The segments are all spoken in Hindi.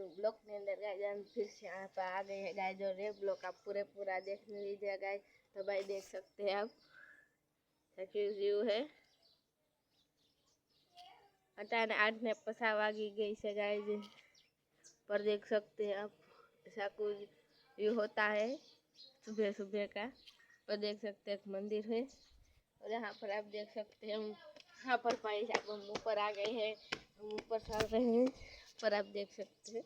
ब्लॉक के अंदर गाइस हम फिर से यहाँ पर आ गए हैं गाइस। और ये ब्लॉक आप पूरा देख लीजिए गाइस। तो भाई देख सकते हैं आप व्यू है। अटाने 8 ने पसा वागी गई से गाइस। पर देख सकते हैं आप ऐसा कुछ व्यू होता है सुबह का। और देख सकते हैं एक मंदिर है। और यहाँ पर आप देख सकते हैं यहाँ पर भाई साहब हम ऊपर आ गए हैं। हम ऊपर चल रहे हैं। पर आप देख सकते हैं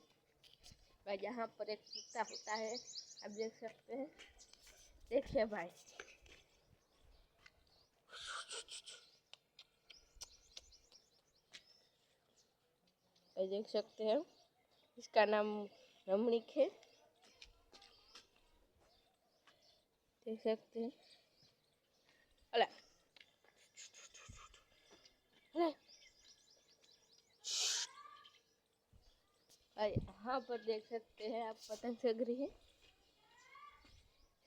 भाई यहाँ पर एक कुत्ता होता है। आप देख सकते हैं। देखिए भाई देख सकते हैं इसका नाम रमणीक है। देख सकते हैं। अला अला यहाँ पर देख सकते हैं आप पतंग चग रही है।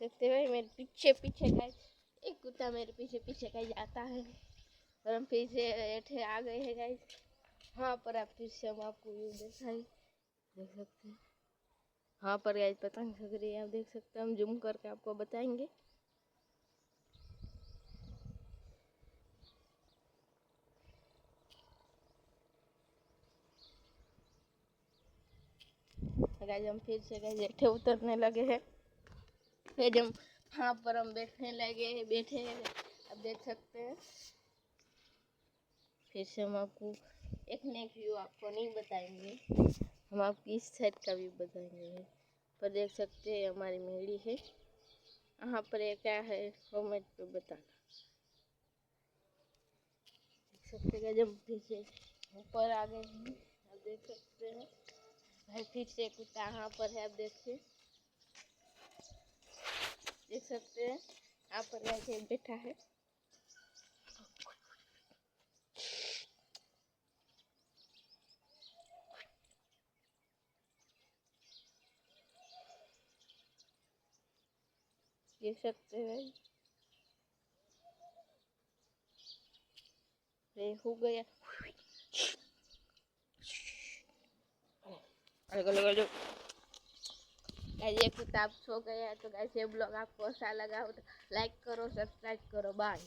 देखते हैं मेरे पीछे का एक कुत्ता मेरे पीछे का जाता है। और हम फिर से ऐठे आ गए हैं गाइस। हाँ पर आप फिर से हम आपको व्यू दिखाई देख सकते हैं। हाँ पर गाइस पतंग चग रही है। आप देख सकते हैं। हम जूम करके आपको बताएंगे। गाइस हम फिर से गाइस ऐठे उतरने लगे हैं। फिर हम हाँ पर हम बैठे हैं। आप देख सकते हैं। फिर से हम आपको एक न एक व्यू आपको नहीं बताएंगे। हम आपको इस साइड का व्यू बताएंगे। पर देख सकते हैं हमारी मेड़ी है। यहाँ पर ये क्या है कमेंट पे बताना। देख सकते हैं जब फिर से ऊपर आ गए हैं। आप देख सकते हैं भाई फिर से कुत्ता यहाँ पर है। आप देख सकते हैं यहाँ पर ऐसे बैठा है। देख सकते हैं ये हो गया। अरे ये किताब सो गया। तो गाइस ये ब्लॉग आपको अच्छा लगा हो तो लाइक करो, सब्सक्राइब करो। बाय।